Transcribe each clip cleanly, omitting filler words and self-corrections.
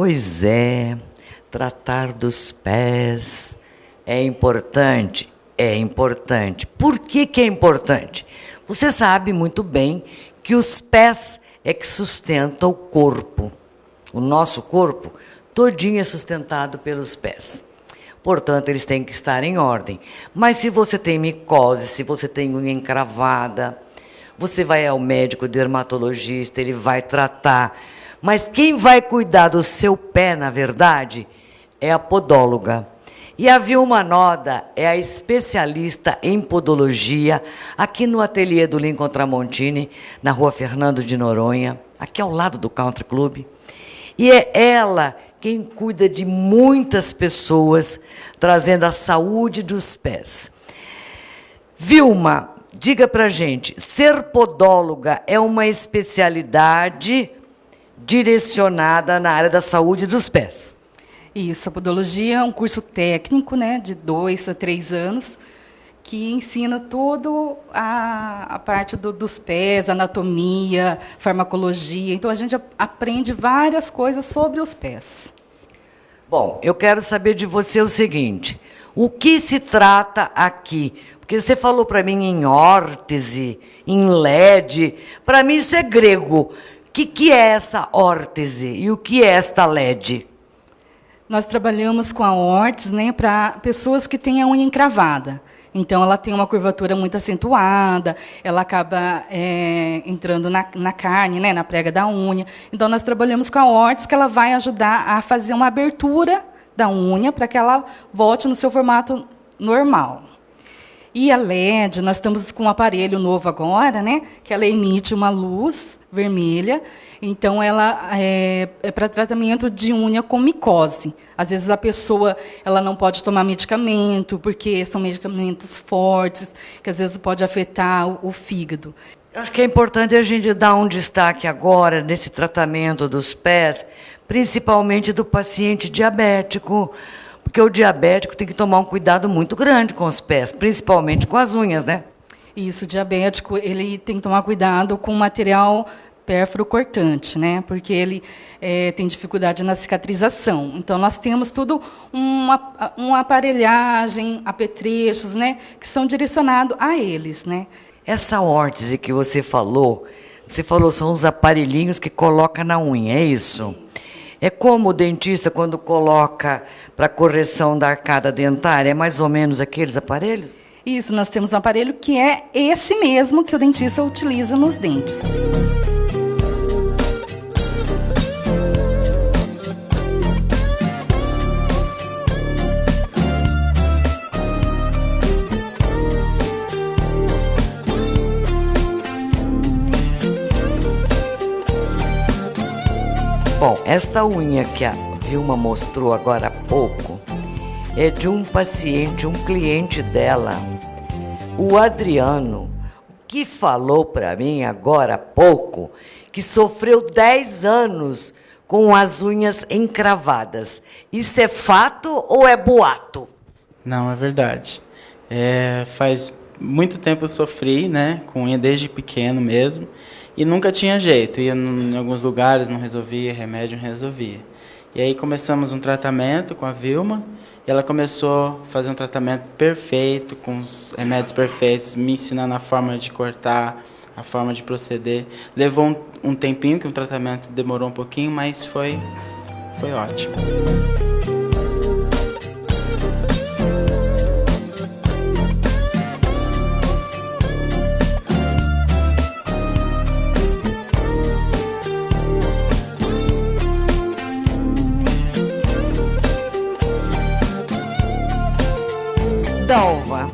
Pois é, tratar dos pés é importante. É importante. Por que que é importante? Você sabe muito bem que os pés é que sustentam o corpo. O nosso corpo todinho é sustentado pelos pés. Portanto, eles têm que estar em ordem. Mas se você tem micose, se você tem unha encravada, você vai ao médico dermatologista, ele vai tratar. Mas quem vai cuidar do seu pé, na verdade, é a podóloga. E a Vilma Noda é a especialista em podologia aqui no ateliê do Lincoln Tramontini, na rua Fernando de Noronha, aqui ao lado do Country Club. E é ela quem cuida de muitas pessoas, trazendo a saúde dos pés. Vilma, diga pra gente, ser podóloga é uma especialidade direcionada na área da saúde dos pés? Isso, a podologia é um curso técnico, né, de 2 a 3 anos, que ensina toda a parte dos pés, anatomia, farmacologia. Então, a gente aprende várias coisas sobre os pés. Bom, eu quero saber de você o seguinte, o que se trata aqui? Porque você falou para mim em órtese, em LED, para mim isso é grego. O que é essa órtese e o que é esta LED? Nós trabalhamos com a órtese, né, para pessoas que têm a unha encravada. Então, ela tem uma curvatura muito acentuada, ela acaba entrando na carne, né, na prega da unha. Então, nós trabalhamos com a órtese, que ela vai ajudar a fazer uma abertura da unha para que ela volte no seu formato normal. E a LED, nós estamos com um aparelho novo agora, né, que ela emite uma luz vermelha. Então, ela é para tratamento de unha com micose. Às vezes, a pessoa ela não pode tomar medicamento, porque são medicamentos fortes, que às vezes pode afetar o fígado. Eu acho que é importante a gente dar um destaque agora nesse tratamento dos pés, principalmente do paciente diabético, porque o diabético tem que tomar um cuidado muito grande com os pés, principalmente com as unhas, né? Isso, o diabético ele tem que tomar cuidado com o material pérfuro cortante, né? Porque ele tem dificuldade na cicatrização. Então, nós temos tudo uma aparelhagem, apetrechos, né? Que são direcionados a eles, né? Essa órtese que você falou são os aparelhinhos que coloca na unha, é isso? É como o dentista quando coloca para correção da arcada dentária, é mais ou menos aqueles aparelhos? Isso, nós temos um aparelho que é esse mesmo que o dentista utiliza nos dentes. Bom, esta unha que a Vilma mostrou agora há pouco é de um paciente, um cliente dela, o Adriano, que falou para mim agora há pouco que sofreu 10 anos com as unhas encravadas. Isso é fato ou é boato? Não, é verdade. Faz muito tempo eu sofri, né, com unha desde pequeno mesmo. E nunca tinha jeito, ia em alguns lugares, não resolvia, remédio não resolvia. E aí começamos um tratamento com a Vilma, e ela começou a fazer um tratamento perfeito, com os remédios perfeitos, me ensinando a forma de cortar, a forma de proceder. Levou um tempinho, que o tratamento demorou um pouquinho, mas foi ótimo. Dalva,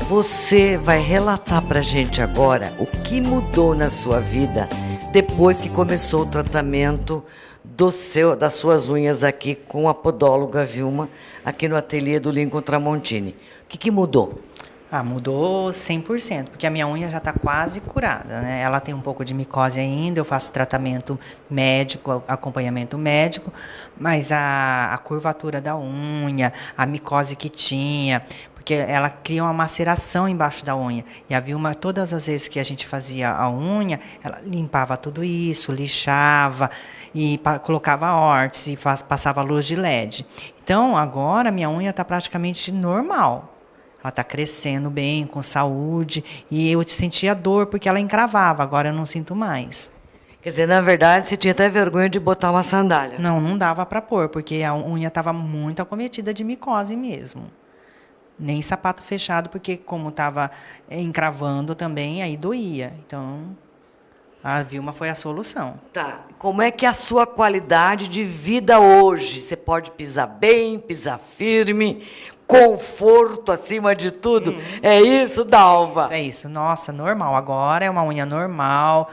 você vai relatar para a gente agora o que mudou na sua vida depois que começou o tratamento das suas unhas aqui com a podóloga Vilma, aqui no ateliê do Lincoln Tramontini. O que mudou? Ah, mudou 100%, porque a minha unha já está quase curada, né? Ela tem um pouco de micose ainda, eu faço tratamento médico, acompanhamento médico, mas a curvatura da unha, a micose que tinha, porque ela cria uma maceração embaixo da unha. E a Vilma, todas as vezes que a gente fazia a unha, ela limpava tudo isso, lixava e colocava órtese e passava luz de LED. Então, agora minha unha está praticamente normal. Ela está crescendo bem, com saúde, e eu sentia dor porque ela encravava, agora eu não sinto mais. Quer dizer, na verdade, você tinha até vergonha de botar uma sandália. Não, não dava para pôr, porque a unha estava muito acometida de micose mesmo. Nem sapato fechado, porque como estava encravando também, aí doía. Então, a Vilma foi a solução. Tá. Como é que é a sua qualidade de vida hoje? Você pode pisar bem, pisar firme, conforto acima de tudo? É isso, Dalva? Isso é isso. Nossa, normal. Agora é uma unha normal.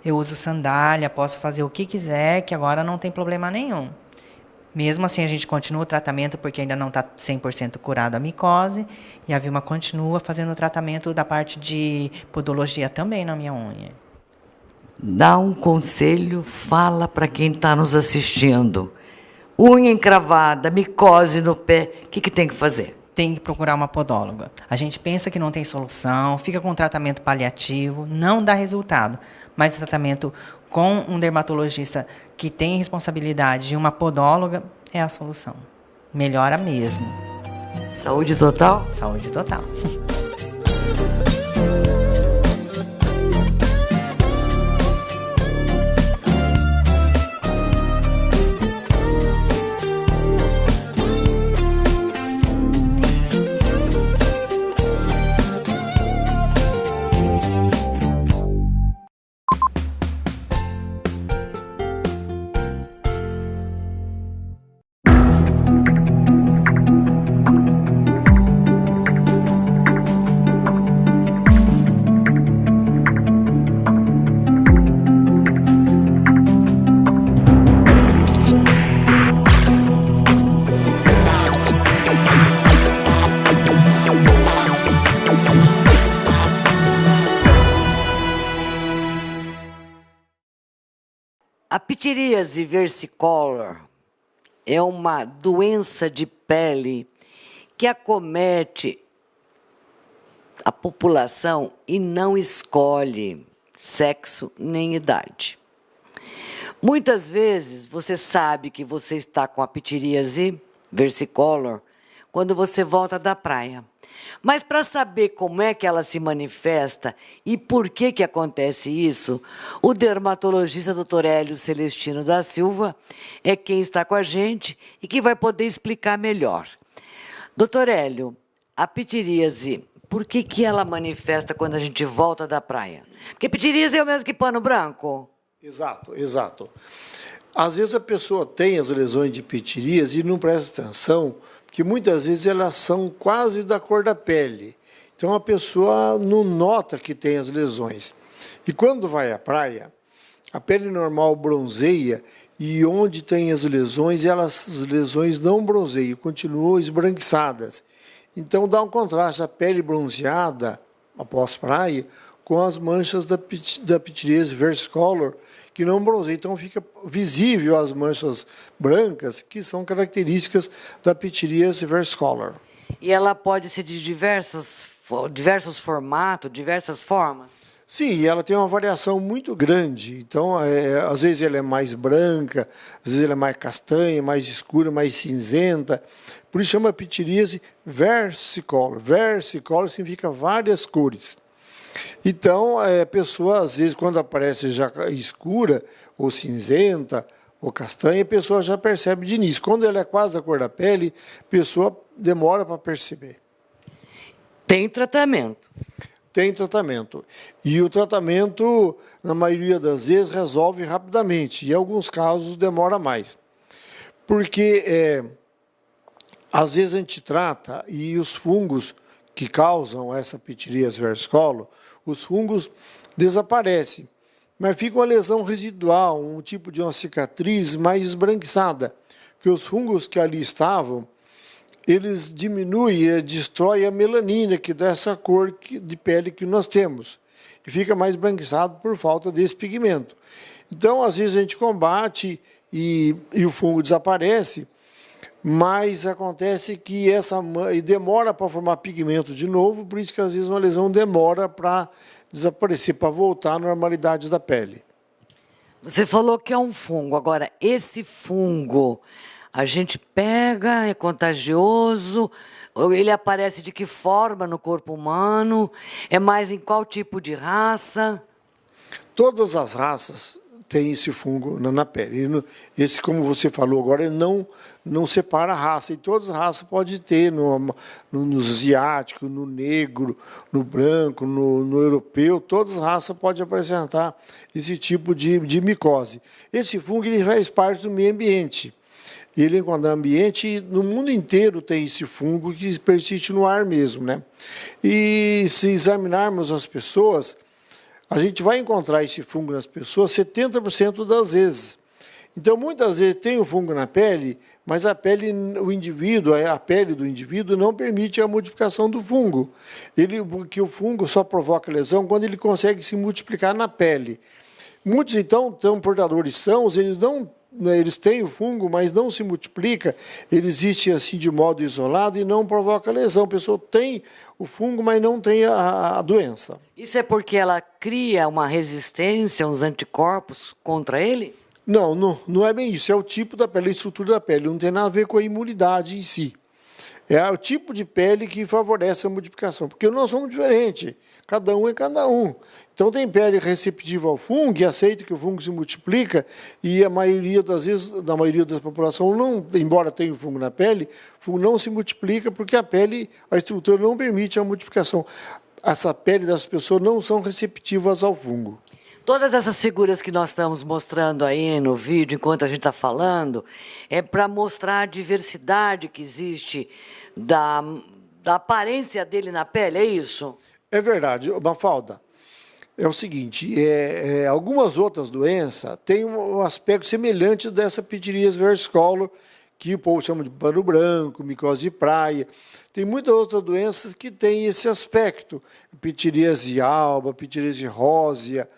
Eu uso sandália, posso fazer o que quiser, que agora não tem problema nenhum. Mesmo assim, a gente continua o tratamento, porque ainda não está 100% curada a micose. E a Vilma continua fazendo o tratamento da parte de podologia também na minha unha. Dá um conselho, fala para quem está nos assistindo. Unha encravada, micose no pé, o que tem que fazer? Tem que procurar uma podóloga. A gente pensa que não tem solução, fica com tratamento paliativo, não dá resultado. Mas o tratamento com um dermatologista que tem responsabilidade de uma podóloga é a solução. Melhora mesmo. Saúde total? Saúde total. A pitiríase versicolor é uma doença de pele que acomete a população e não escolhe sexo nem idade. Muitas vezes você sabe que você está com a pitiríase versicolor quando você volta da praia. Mas para saber como é que ela se manifesta e por que acontece isso, o dermatologista Dr. Hélio Celestino da Silva é quem está com a gente e que vai poder explicar melhor. Dr. Hélio, a pitiríase, por que ela manifesta quando a gente volta da praia? Porque pitiríase é o mesmo que pano branco? Exato, exato. Às vezes a pessoa tem as lesões de pitiríase e não presta atenção, porque muitas vezes elas são quase da cor da pele. Então a pessoa não nota que tem as lesões. E quando vai à praia, a pele normal bronzeia e onde tem as lesões não bronzeiam, continuam esbranquiçadas. Então dá um contraste a pele bronzeada após praia com as manchas da pitiríase versicolor, que não bronzeia. Então fica visível as manchas brancas, que são características da pitiríase versicolor. E ela pode ser de diversos formatos, diversas formas? Sim, ela tem uma variação muito grande. Então, às vezes ela é mais branca, às vezes ela é mais castanha, mais escura, mais cinzenta. Por isso chama pitiríase versicolor. Versicolor significa várias cores. Então, a pessoa, às vezes, quando aparece já escura, ou cinzenta, ou castanha, a pessoa já percebe de início. Quando ela é quase da cor da pele, a pessoa demora para perceber. Tem tratamento? Tem tratamento. E o tratamento, na maioria das vezes, resolve rapidamente. Em alguns casos, demora mais. Porque, às vezes, a gente trata e os fungos que causam essa pitiríase versicolor, os fungos desaparecem, mas fica uma lesão residual, um tipo de uma cicatriz mais esbranquiçada, porque os fungos que ali estavam, eles diminuem, destrói a melanina, que dá essa cor de pele que nós temos. E fica mais branquiçado por falta desse pigmento. Então, às vezes a gente combate e o fungo desaparece, mas acontece que demora para formar pigmento de novo, por isso que às vezes uma lesão demora para desaparecer, para voltar à normalidade da pele. Você falou que é um fungo. Agora, esse fungo, a gente pega, é contagioso, ele aparece de que forma no corpo humano? É mais em qual tipo de raça? Todas as raças têm esse fungo na pele. Esse, como você falou agora, ele não separa a raça. E todas as raças podem ter, no asiático, no negro, no branco, no europeu, todas as raças podem apresentar esse tipo de micose. Esse fungo ele faz parte do meio ambiente. Ele encontra no ambiente, no mundo inteiro tem esse fungo que persiste no ar mesmo, né? E se examinarmos as pessoas, a gente vai encontrar esse fungo nas pessoas 70% das vezes. Então, muitas vezes tem o fungo na pele, mas a pele do indivíduo não permite a multiplicação do fungo. Porque o fungo só provoca lesão quando ele consegue se multiplicar na pele. Muitos, então, portadores sãos, eles têm o fungo, mas não se multiplica, ele existe assim de modo isolado e não provoca lesão. A pessoa tem o fungo, mas não tem a doença. Isso é porque ela cria uma resistência, uns anticorpos contra ele? Não é bem isso. É o tipo da pele, a estrutura da pele. Não tem nada a ver com a imunidade em si. É o tipo de pele que favorece a multiplicação. Porque nós somos diferentes. Cada um é cada um. Então, tem pele receptiva ao fungo, que aceita que o fungo se multiplica, e a maioria das vezes, da maioria da população, embora tenha o fungo na pele, o fungo não se multiplica porque a estrutura não permite a multiplicação. Essa pele das pessoas não são receptivas ao fungo. Todas essas figuras que nós estamos mostrando aí no vídeo, enquanto a gente está falando, é para mostrar a diversidade que existe da aparência dele na pele, é isso? É verdade, Mafalda. É o seguinte, algumas outras doenças têm um aspecto semelhante dessa pitiríase versicolor, que o povo chama de pano branco, micose de praia. Tem muitas outras doenças que têm esse aspecto, pitiríase alba, pitiríase rósea.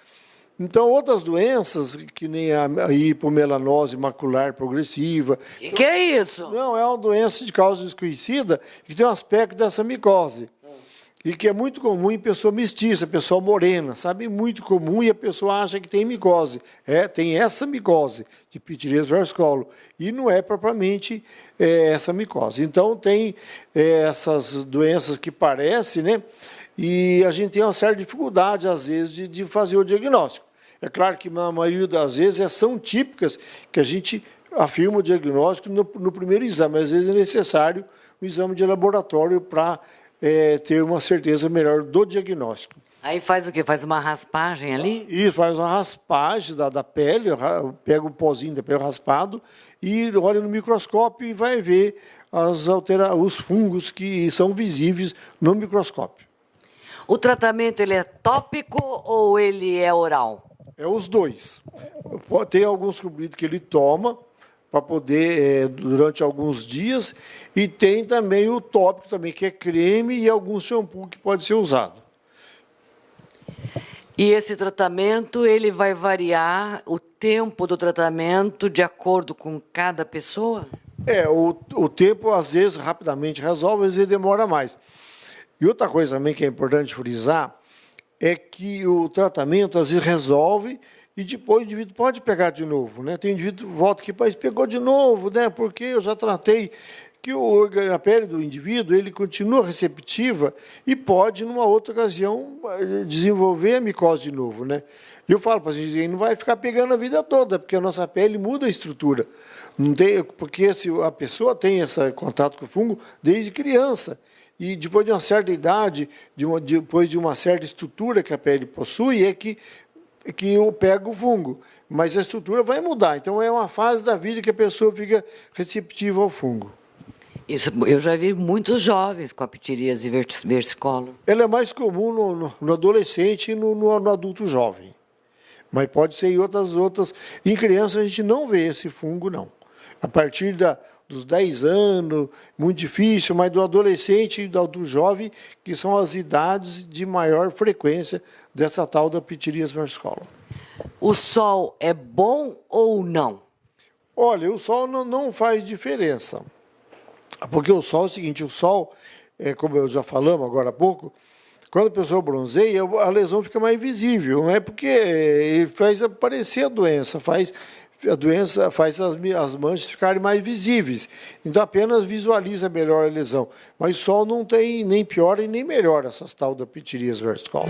Então, outras doenças, que nem a hipomelanose macular progressiva. Que é isso? Não, é uma doença de causa desconhecida que tem um aspecto dessa micose. E que é muito comum em pessoa mestiça, pessoa morena, sabe? Muito comum e a pessoa acha que tem micose. Tem essa micose de pitiríase versicolor. E não é propriamente essa micose. Então, tem essas doenças que parecem, né? E a gente tem uma certa dificuldade, às vezes, de fazer o diagnóstico. É claro que, na maioria das vezes, são típicas que a gente afirma o diagnóstico no primeiro exame. Às vezes é necessário um exame de laboratório para ter uma certeza melhor do diagnóstico. Aí faz o quê? Faz uma raspagem ali? E faz uma raspagem da pele, pega o pozinho da pele raspado e olha no microscópio e vai ver os fungos que são visíveis no microscópio. O tratamento ele é tópico ou ele é oral? É os dois. Tem alguns comprimidos que ele toma para poder, durante alguns dias, e tem também o tópico, também, que é creme e alguns shampoo que pode ser usado. E esse tratamento ele vai variar o tempo do tratamento de acordo com cada pessoa? O tempo, às vezes, rapidamente resolve, às vezes demora mais. E outra coisa também que é importante frisar é que o tratamento, às vezes, resolve e depois o indivíduo pode pegar de novo, né? Tem indivíduo que volta aqui, mas pegou de novo, né? Porque eu já tratei que a pele do indivíduo ele continua receptiva e pode, numa outra ocasião, desenvolver a micose de novo, né? E eu falo para vocês, ele não vai ficar pegando a vida toda, porque a nossa pele muda a estrutura. Não tem, porque se a pessoa tem esse contato com o fungo desde criança, e depois de uma certa idade, depois de uma certa estrutura que a pele possui, é que eu pego o fungo. Mas a estrutura vai mudar. Então, é uma fase da vida que a pessoa fica receptiva ao fungo. Isso, eu já vi muitos jovens com a pitiríase versicolor. Ela é mais comum no adolescente e no adulto jovem. Mas pode ser em outras. Em criança, a gente não vê esse fungo, não. A partir dos 10 anos, muito difícil, mas do adolescente e do jovem, que são as idades de maior frequência dessa tal da pitiríase versicolor. O sol é bom ou não? Olha, o sol não faz diferença. Porque o sol é o seguinte, o sol, como eu já falamos agora há pouco, quando a pessoa bronzeia, a lesão fica mais visível. Não é porque ele faz aparecer a doença faz as manchas ficarem mais visíveis. Então, apenas visualiza melhor a lesão. Mas o sol não tem nem pior e nem melhor essas tal da pitiríase versicolor.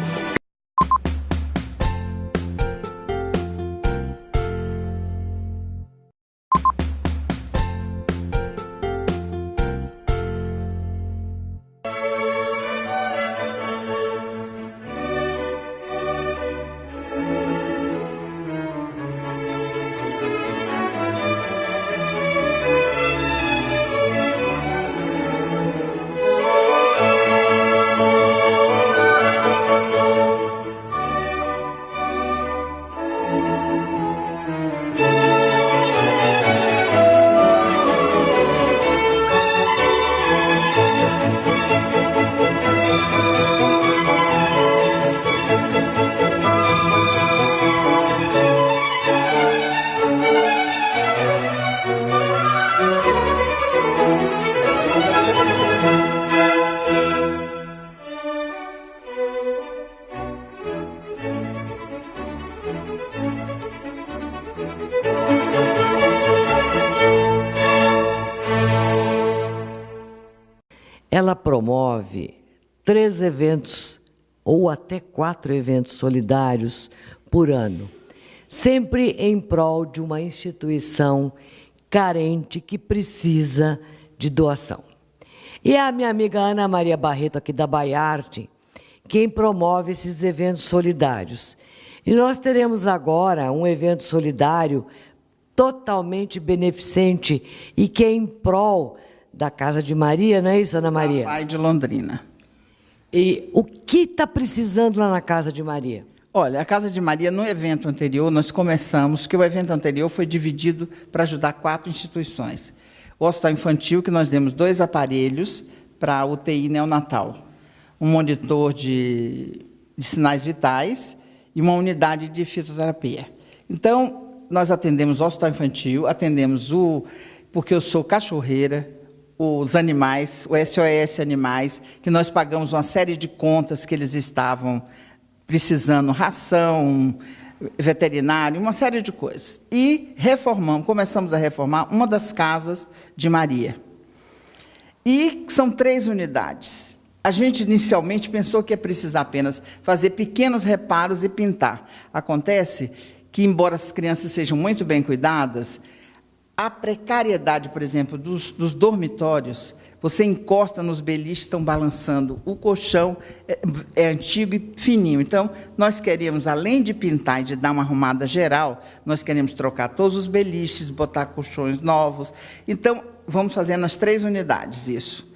Ela promove 3 eventos ou até 4 eventos solidários por ano, sempre em prol de uma instituição carente que precisa de doação. E é a minha amiga Ana Maria Barreto, aqui da Baiarte, quem promove esses eventos solidários. E nós teremos agora um evento solidário totalmente beneficente e que é em prol da Casa de Maria, não é isso, Ana Maria? Pai de Londrina. E o que está precisando lá na Casa de Maria? Olha, a Casa de Maria, no evento anterior, nós começamos, que o evento anterior foi dividido para ajudar 4 instituições. O Hospital Infantil, que nós demos 2 aparelhos para a UTI neonatal, um monitor de sinais vitais e uma unidade de fitoterapia. Então, nós atendemos o Hospital Infantil, atendemos porque eu sou cachorreira, os animais, o SOS Animais, que nós pagamos uma série de contas que eles estavam precisando, ração, veterinário, uma série de coisas. E começamos a reformar uma das casas de Maria. E são 3 unidades. A gente inicialmente pensou que ia precisar apenas fazer pequenos reparos e pintar. Acontece que, embora as crianças sejam muito bem cuidadas, a precariedade, por exemplo, dos dormitórios, você encosta nos beliches, estão balançando. O colchão é antigo e fininho. Então, nós queríamos, além de pintar e de dar uma arrumada geral, nós queremos trocar todos os beliches, botar colchões novos. Então, vamos fazer nas 3 unidades isso.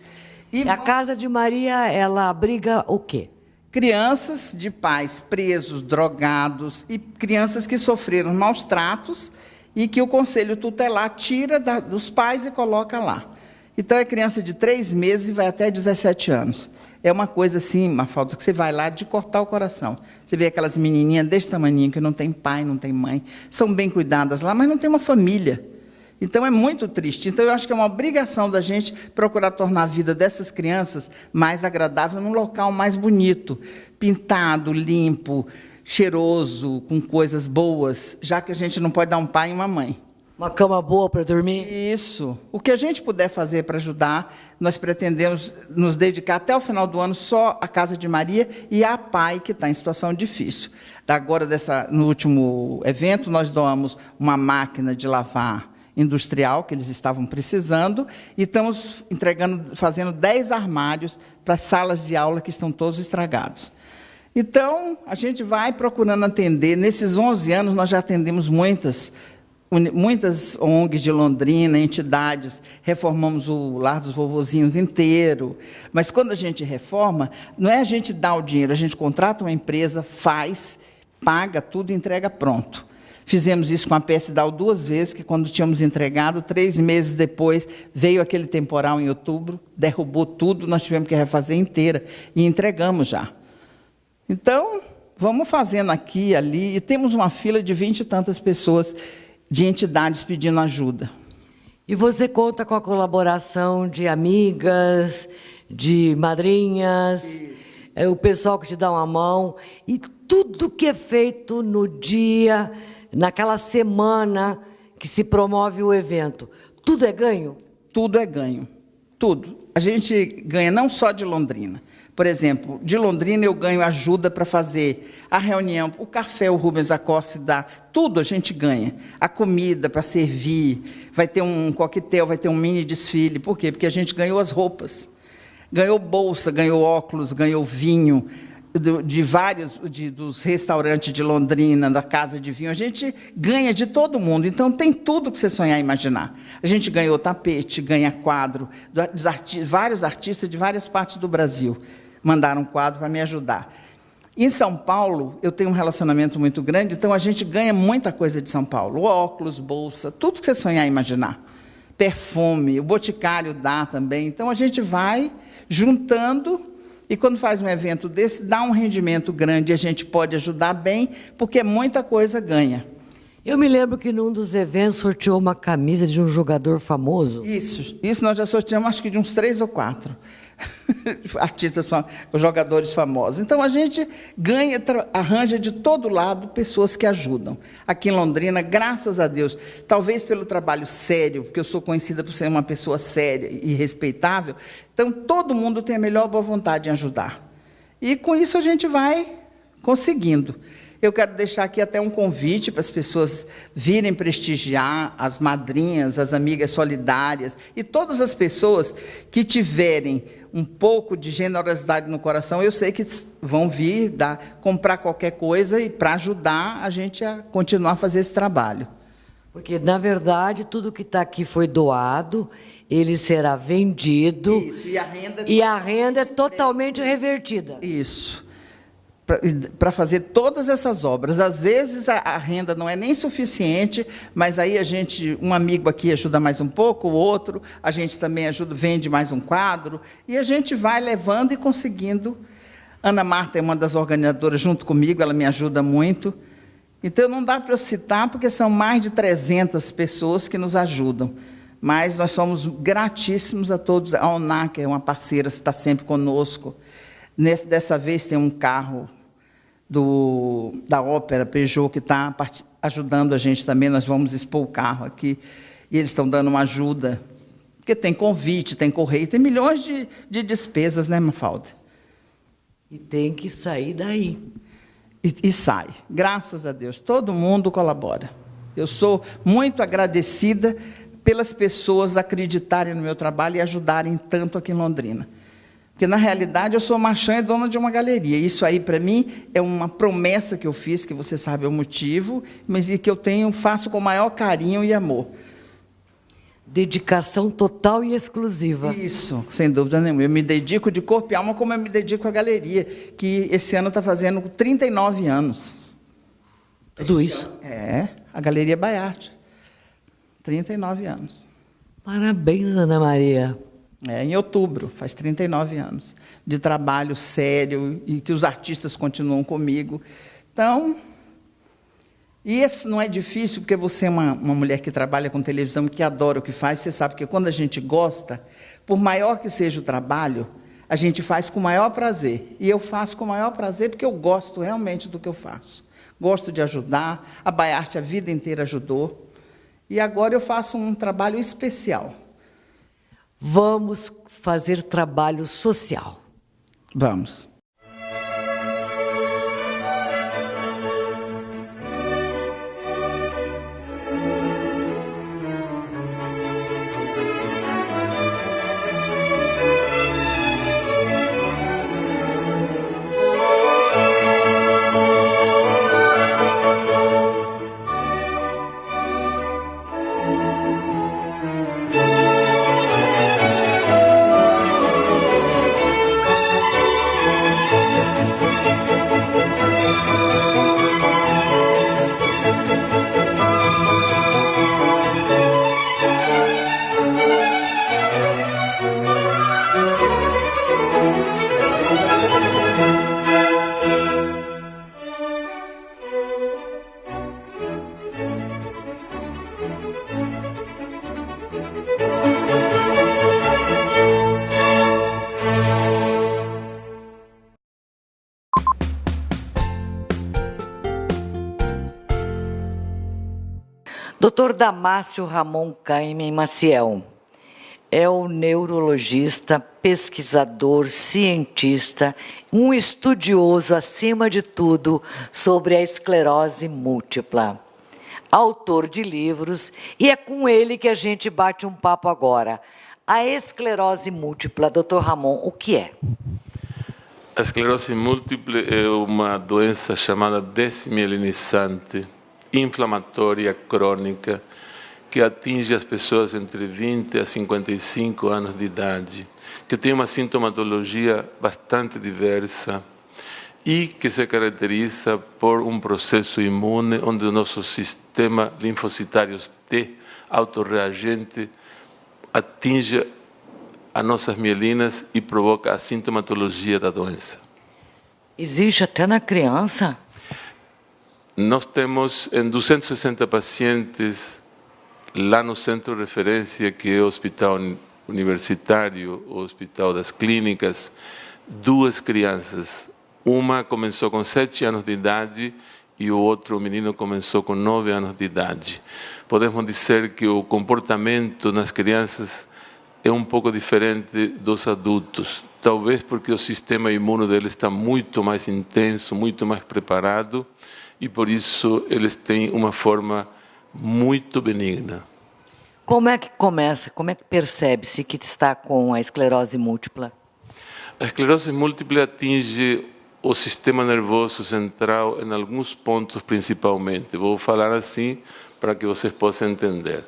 E a Casa de Maria, ela abriga o quê? Crianças de pais presos, drogados e crianças que sofreram maus tratos e que o Conselho Tutelar tira dos pais e coloca lá. Então, é criança de 3 meses e vai até 17 anos. É uma coisa assim, uma falta que você vai lá de cortar o coração. Você vê aquelas menininhas desse tamanhinho que não tem pai, não tem mãe, são bem cuidadas lá, mas não tem uma família. Então, é muito triste. Então, eu acho que é uma obrigação da gente procurar tornar a vida dessas crianças mais agradável num local mais bonito, pintado, limpo, cheiroso, com coisas boas, já que a gente não pode dar um pai e uma mãe. Uma cama boa para dormir? Isso. O que a gente puder fazer para ajudar, nós pretendemos nos dedicar até o final do ano só à Casa de Maria e à PAI, que está em situação difícil. Agora, no último evento, nós doamos uma máquina de lavar industrial, que eles estavam precisando, e estamos fazendo 10 armários para salas de aula que estão todos estragados. Então, a gente vai procurando atender. Nesses 11 anos, nós já atendemos muitas ONGs de Londrina, entidades, reformamos o Lar dos Vovozinhos inteiro. Mas, quando a gente reforma, não é a gente dar o dinheiro, a gente contrata uma empresa, faz, paga tudo e entrega pronto. Fizemos isso com a PSDAL 2 vezes, que quando tínhamos entregado, 3 meses depois, veio aquele temporal em outubro, derrubou tudo, nós tivemos que refazer inteira, e entregamos já. Então, vamos fazendo aqui e ali, e temos uma fila de 20 e tantas pessoas de entidades pedindo ajuda. E você conta com a colaboração de amigas, de madrinhas, o pessoal que te dá uma mão, e tudo que é feito no dia, naquela semana que se promove o evento, tudo é ganho? Tudo é ganho, tudo. A gente ganha não só de Londrina. Por exemplo, de Londrina eu ganho ajuda para fazer a reunião, o café, o Rubens Acosta dá, tudo a gente ganha. A comida para servir, vai ter um coquetel, vai ter um mini desfile. Por quê? Porque a gente ganhou as roupas. Ganhou bolsa, ganhou óculos, ganhou vinho, dos restaurantes de Londrina, da Casa de Vinho. A gente ganha de todo mundo, então tem tudo que você sonhar e imaginar. A gente ganhou tapete, ganha quadro, vários artistas de várias partes do Brasil mandaram quadro para me ajudar. Em São Paulo, eu tenho um relacionamento muito grande, então a gente ganha muita coisa de São Paulo. Óculos, bolsa, tudo que você sonhar e imaginar. Perfume, o Boticário dá também. Então a gente vai juntando. E quando faz um evento desse, dá um rendimento grande e a gente pode ajudar bem, porque muita coisa ganha. Eu me lembro que num dos eventos sorteou uma camisa de um jogador famoso. Isso nós já sorteamos acho que de uns 3 ou 4 artistas, jogadores famosos. Então a gente ganha, arranja de todo lado pessoas que ajudam. Aqui em Londrina, graças a Deus, talvez pelo trabalho sério, porque eu sou conhecida por ser uma pessoa séria e respeitável, então todo mundo tem a melhor boa vontade em ajudar. E com isso a gente vai conseguindo. Eu quero deixar aqui até um convite para as pessoas virem prestigiar as madrinhas, as amigas solidárias e todas as pessoas que tiverem um pouco de generosidade no coração. Eu sei que vão vir comprar qualquer coisa e para ajudar a gente a continuar a fazer esse trabalho. Porque, na verdade, tudo que está aqui foi doado, ele será vendido. Isso, e a renda é totalmente revertida. Isso. Para fazer todas essas obras. Às vezes a renda não é nem suficiente, mas aí um amigo aqui ajuda mais um pouco, o outro, a gente também ajuda, vende mais um quadro, e a gente vai levando e conseguindo. Ana Marta é uma das organizadoras junto comigo, ela me ajuda muito. Então não dá para eu citar, porque são mais de 300 pessoas que nos ajudam. Mas nós somos gratíssimos a todos. A ONAC é uma parceira, está sempre conosco. Dessa vez tem um carro da Ópera Peugeot, que está ajudando a gente também. Nós vamos expor o carro aqui, e eles estão dando uma ajuda, porque tem convite, tem correio, tem milhões de despesas, né, Mafalda? E tem que sair daí. E sai, graças a Deus, todo mundo colabora. Eu sou muito agradecida pelas pessoas acreditarem no meu trabalho e ajudarem tanto aqui em Londrina. Porque, na realidade, eu sou marchand e dona de uma galeria. Isso aí, para mim, é uma promessa que eu fiz, que você sabe o motivo, mas que eu faço com o maior carinho e amor. Dedicação total e exclusiva. Isso, sem dúvida nenhuma. Eu me dedico de corpo e alma, como eu me dedico à galeria, que esse ano está fazendo 39 anos. Tudo isso? A Galeria Baiarte. 39 anos. Parabéns, Ana Maria. Em outubro, faz 39 anos, de trabalho sério, e que os artistas continuam comigo. Então, não é difícil, porque você é uma mulher que trabalha com televisão, que adora o que faz, você sabe que quando a gente gosta, por maior que seja o trabalho, a gente faz com o maior prazer. E eu faço com o maior prazer porque eu gosto realmente do que eu faço. Gosto de ajudar, a Baiarte a vida inteira ajudou, e agora eu faço um trabalho especial. Vamos fazer trabalho social. Vamos. Dr. Damácio Ramon Caimen Maciel é o neurologista, pesquisador, cientista, um estudioso, acima de tudo, sobre a esclerose múltipla. Autor de livros, e é com ele que a gente bate um papo agora. A esclerose múltipla, Dr. Ramon, o que é? A esclerose múltiple é uma doença chamada desmielinizante, inflamatória crônica, que atinge as pessoas entre 20 a 55 anos de idade, que tem uma sintomatologia bastante diversa e que se caracteriza por um processo imune onde o nosso sistema linfocitário T autorreagente atinge as nossas mielinas e provoca a sintomatologia da doença. Existe até na criança? Nós temos em 260 pacientes lá no centro de referência, que é o Hospital Universitário, o Hospital das Clínicas, 2 crianças. Uma começou com 7 anos de idade e o outro menino começou com 9 anos de idade. Podemos dizer que o comportamento nas crianças é um pouco diferente dos adultos, talvez porque o sistema imune deles está muito mais intenso, muito mais preparado, e por isso eles têm uma forma muito benigna. Como é que começa, como é que percebe-se que está com a esclerose múltipla? A esclerose múltipla atinge o sistema nervoso central em alguns pontos principalmente. Vou falar assim para que vocês possam entender.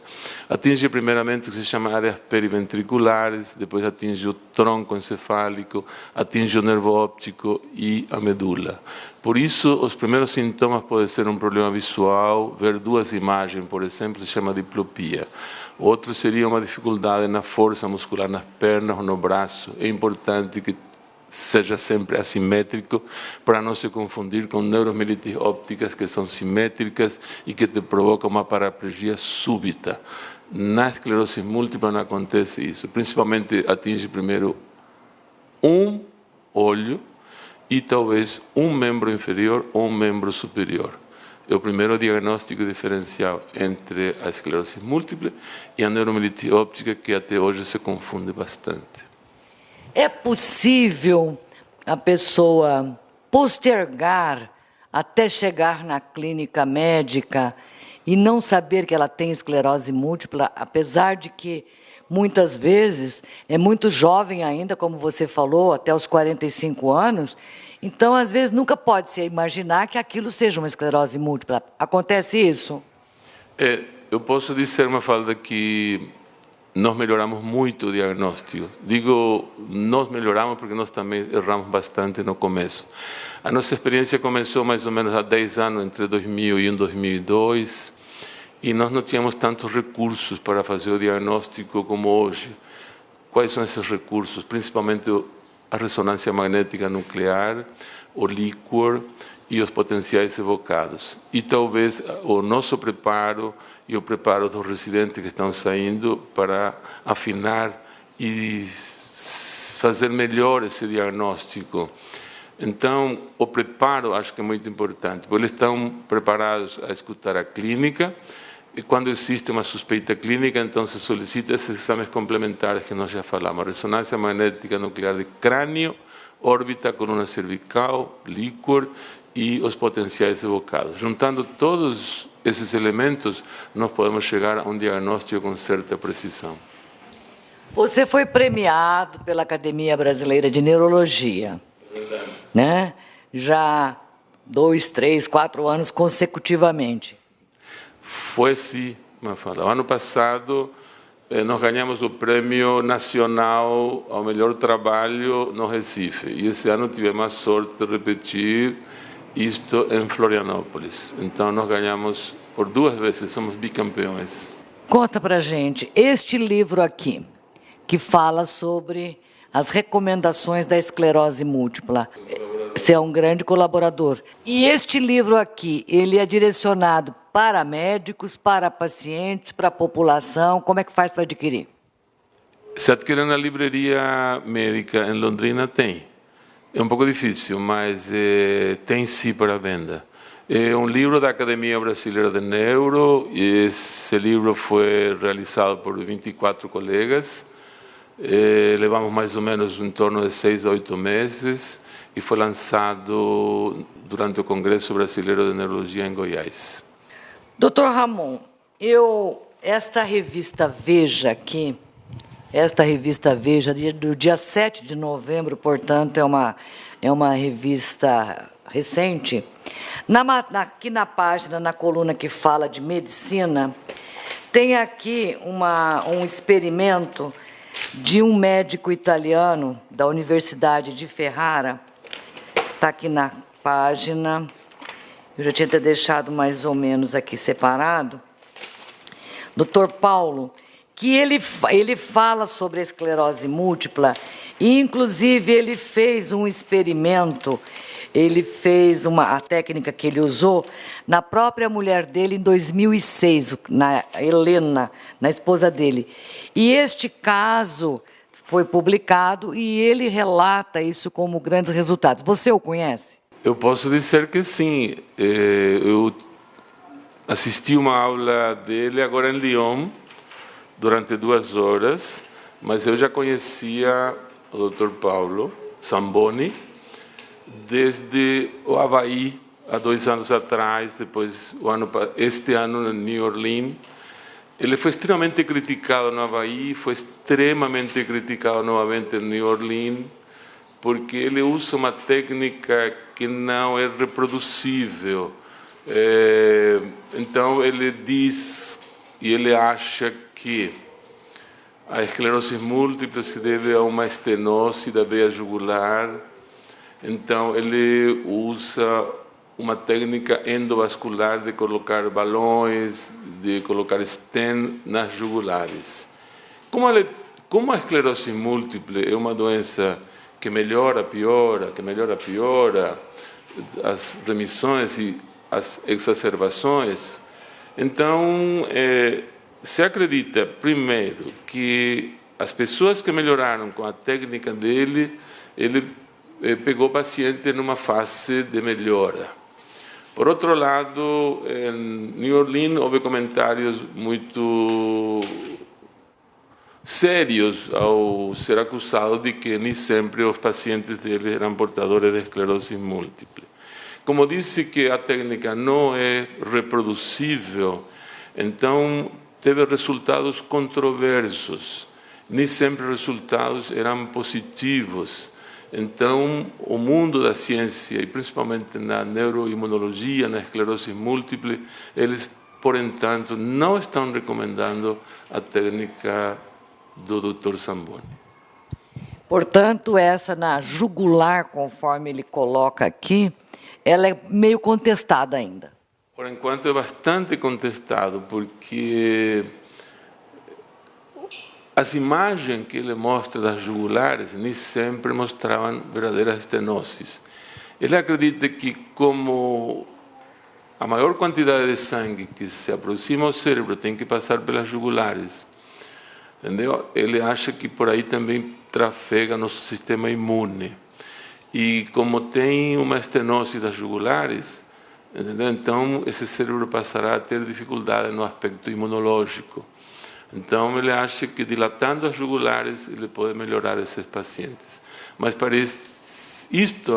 Atinge primeiramente o que se chama áreas periventriculares, depois atinge o tronco encefálico, atinge o nervo óptico e a medula. Por isso, os primeiros sintomas podem ser um problema visual, ver 2 imagens, por exemplo, se chama diplopia. Outro seria uma dificuldade na força muscular nas pernas ou no braço. É importante que seja sempre assimétrico para não se confundir com neuromielites ópticas que são simétricas e que te provocam uma paraplegia súbita. Na esclerose múltipla não acontece isso. Principalmente atinge primeiro um olho e talvez um membro inferior ou um membro superior. É o primeiro diagnóstico diferencial entre a esclerose múltipla e a neuromielite óptica, que até hoje se confunde bastante. É possível a pessoa postergar até chegar na clínica médica e não saber que ela tem esclerose múltipla, apesar de que muitas vezes é muito jovem ainda, como você falou, até os 45 anos, então às vezes nunca pode se imaginar que aquilo seja uma esclerose múltipla. Acontece isso? Eu posso dizer, Mafalda, que nós melhoramos muito o diagnóstico. Digo, nós melhoramos porque nós também erramos bastante no começo. A nossa experiência começou mais ou menos há 10 anos, entre 2001 e 2002, e nós não tínhamos tantos recursos para fazer o diagnóstico como hoje. Quais são esses recursos? Principalmente a ressonância magnética nuclear, o líquor e os potenciais evocados. E talvez o nosso preparo e o preparo dos residentes que estão saindo para afinar e fazer melhor esse diagnóstico. Então, o preparo acho que é muito importante, porque eles estão preparados a escutar a clínica, e quando existe uma suspeita clínica, então se solicita esses exames complementares que nós já falamos, ressonância magnética nuclear de crânio, órbita, coluna cervical, líquor e os potenciais evocados. Juntando todos esses elementos, nós podemos chegar a um diagnóstico com certa precisão. Você foi premiado pela Academia Brasileira de Neurologia, né? Já 2, 3, 4 anos consecutivamente. Foi sim, Mafalda. Ano passado, nós ganhamos o Prêmio Nacional ao Melhor Trabalho no Recife. E esse ano tivemos a sorte de repetir isto em Florianópolis. Então, nós ganhamos por 2 vezes, somos bicampeões. Conta pra gente, este livro aqui, que fala sobre as recomendações da esclerose múltipla. Você é um grande colaborador. E este livro aqui, ele é direcionado para médicos, para pacientes, para a população. Como é que faz para adquirir? Se adquire na livraria médica em Londrina, tem. É um pouco difícil, mas tem sim para venda. É um livro da Academia Brasileira de Neuro, e esse livro foi realizado por 24 colegas. Levamos mais ou menos em torno de 6 a 8 meses e foi lançado durante o Congresso Brasileiro de Neurologia em Goiás. Dr. Ramon, esta revista Veja aqui, do dia 7 de novembro, portanto, é uma revista recente. Aqui na página, na coluna que fala de medicina, tem aqui um experimento de um médico italiano da Universidade de Ferrara. Está aqui na página, eu já tinha até deixado mais ou menos aqui separado. Dr. Paulo, que ele fala sobre a esclerose múltipla e, inclusive, ele fez um experimento, a técnica que ele usou na própria mulher dele em 2006, na Helena, na esposa dele. E este caso foi publicado e ele relata isso como grandes resultados. Você o conhece? Eu posso dizer que sim. Eu assisti uma aula dele agora em Lyon, durante 2 horas, mas eu já conhecia o Dr. Paulo Zamboni desde o Havaí, há 2 anos atrás, depois este ano em New Orleans. Ele foi extremamente criticado no Havaí, foi extremamente criticado novamente em New Orleans, porque ele usa uma técnica que não é reproduzível. Então ele diz e ele acha que a esclerose múltipla se deve a uma estenose da veia jugular. Então ele usa uma técnica endovascular de colocar balões, de colocar stent nas jugulares. Como a esclerose múltipla é uma doença que melhora, piora, as remissões e as exacerbações, então se acredita, primeiro, que as pessoas que melhoraram com a técnica dele, ele pegou o paciente numa fase de melhora. Por outro lado, em New Orleans houve comentários muito sérios ao ser acusado de que nem sempre os pacientes dele eram portadores de esclerose múltipla. Como disse que a técnica não é reproduzível, então teve resultados controversos. Nem sempre os resultados eram positivos. Então, o mundo da ciência, e principalmente na neuroimunologia, na esclerose múltipla, eles, por entanto, não estão recomendando a técnica do Dr. Zamboni. Portanto, essa na jugular, conforme ele coloca aqui, ela é meio contestada ainda. Por enquanto é bastante contestado, porque as imagens que ele mostra das jugulares nem sempre mostravam verdadeiras estenoses. Ele acredita que, como a maior quantidade de sangue que se aproxima ao cérebro tem que passar pelas jugulares, entendeu? Ele acha que por aí também trafega nosso sistema imune. E como tem uma estenose das jugulares, entendeu? Então esse cérebro passará a ter dificuldade no aspecto imunológico. Então ele acha que dilatando as jugulares ele pode melhorar esses pacientes. Mas parece isto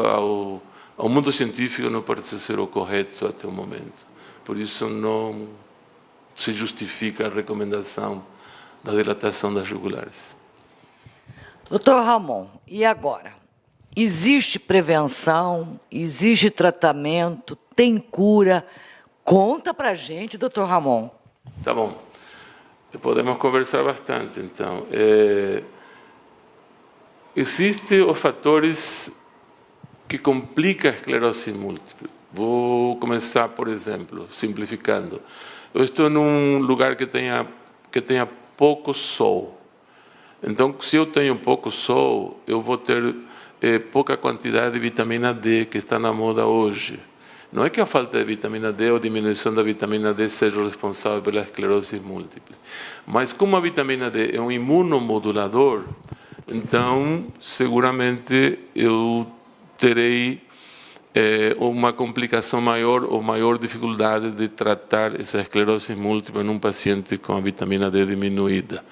ao mundo científico não parece ser o correto até o momento. Por isso não se justifica a recomendação da dilatação das jugulares. Dr. Ramon, e agora? Existe prevenção, existe tratamento, tem cura? Conta pra gente, Dr. Ramon. Tá bom. Podemos conversar bastante, então. Existem os fatores que complicam a esclerose múltipla. Vou começar, por exemplo, simplificando. Eu estou num lugar que tenha pouco sol. Então, se eu tenho pouco sol, eu vou ter pouca quantidade de vitamina D, que está na moda hoje. Não é que a falta de vitamina D ou diminuição da vitamina D seja responsável pela esclerose múltipla. Mas como a vitamina D é um imunomodulador, então seguramente eu terei uma complicação maior ou maior dificuldade de tratar essa esclerose múltipla num paciente com a vitamina D diminuída.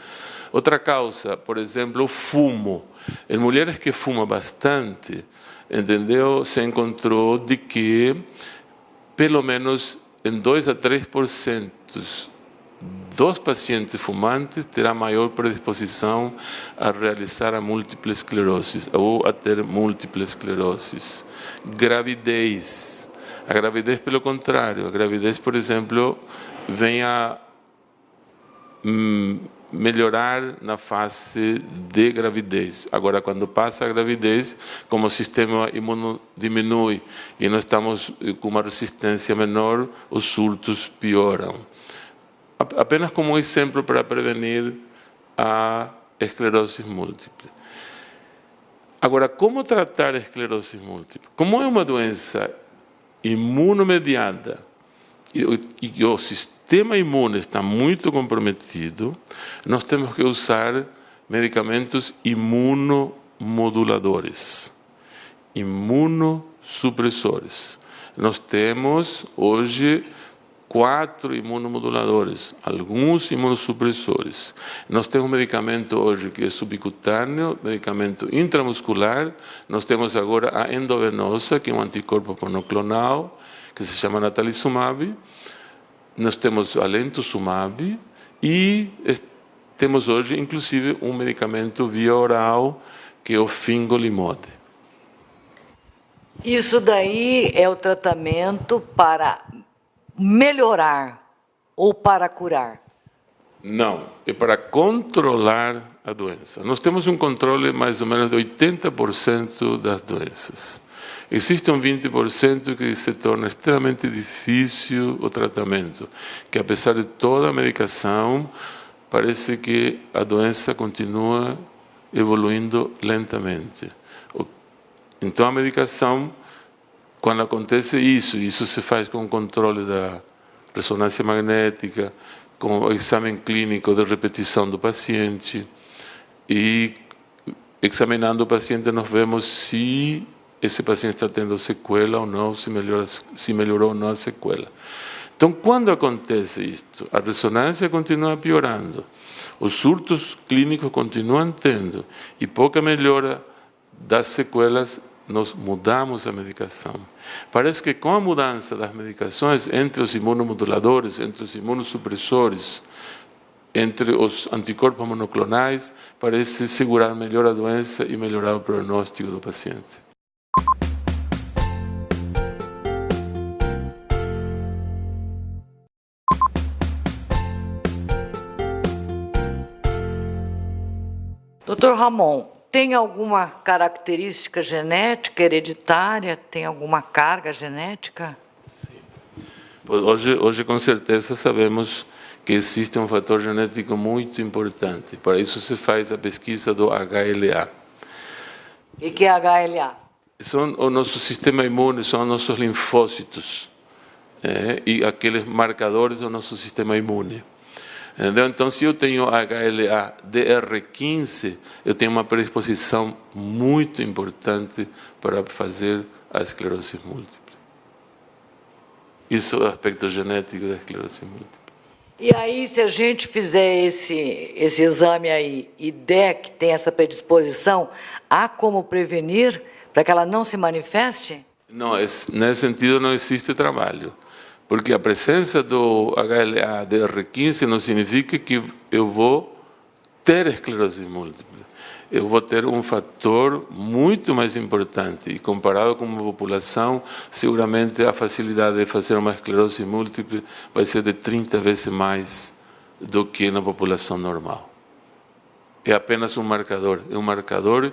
Outra causa, por exemplo, o fumo. Em mulheres que fumam bastante, entendeu? Se encontrou de que pelo menos em 2 a 3% dos pacientes fumantes terá maior predisposição a realizar a múltipla esclerose ou a ter múltipla esclerose. Gravidez. A gravidez, pelo contrário, a gravidez, por exemplo, vem a melhorar na fase de gravidez. Agora, quando passa a gravidez, como o sistema imuno diminui e nós estamos com uma resistência menor, os surtos pioram. Apenas como um exemplo para prevenir a esclerose múltipla. Agora, como tratar a esclerose múltipla? Como é uma doença imunomediada e o sistema imune está muito comprometido, nós temos que usar medicamentos imunomoduladores, imunossupressores. Nós temos hoje 4 imunomoduladores, alguns imunossupressores. Nós temos um medicamento hoje que é subcutâneo, medicamento intramuscular. Nós temos agora a endovenosa, que é um anticorpo monoclonal, que se chama natalizumab. Nós temos a lentusumab e temos hoje, inclusive, um medicamento via oral, que é o fingolimod. Isso daí é o tratamento para melhorar ou para curar? Não, é para controlar a doença. Nós temos um controle mais ou menos de 80% das doenças. Existe um 20% que se torna extremamente difícil o tratamento, que apesar de toda a medicação, parece que a doença continua evoluindo lentamente. Então a medicação, quando acontece isso se faz com o controle da ressonância magnética, com o exame clínico de repetição do paciente, e examinando o paciente nós vemos se esse paciente está tendo sequela ou não, se melhorou ou não a sequela. Então, quando acontece isto, a ressonância continua piorando, os surtos clínicos continuam tendo, e pouca melhora das sequelas, nós mudamos a medicação. Parece que com a mudança das medicações entre os imunomoduladores, entre os imunossupressores, entre os anticorpos monoclonais, parece segurar melhor a doença e melhorar o prognóstico do paciente. Doutor Ramon, tem alguma característica genética, hereditária? Tem alguma carga genética? Sim. Hoje, com certeza, sabemos que existe um fator genético muito importante. Para isso se faz a pesquisa do HLA. E que é HLA? São o nosso sistema imune, são os nossos linfócitos, e aqueles marcadores do nosso sistema imune. Entendeu? Então, se eu tenho HLA DR15, eu tenho uma predisposição muito importante para fazer a esclerose múltipla. Isso é o aspecto genético da esclerose múltipla. E aí, se a gente fizer esse exame aí e der que tem essa predisposição, há como prevenir para que ela não se manifeste? Não, nesse sentido não existe trabalho. Porque a presença do HLA DR15 não significa que eu vou ter esclerose múltipla. Eu vou ter um fator muito mais importante. E comparado com uma população, seguramente a facilidade de fazer uma esclerose múltipla vai ser de 30 vezes mais do que na população normal. É apenas um marcador. É um marcador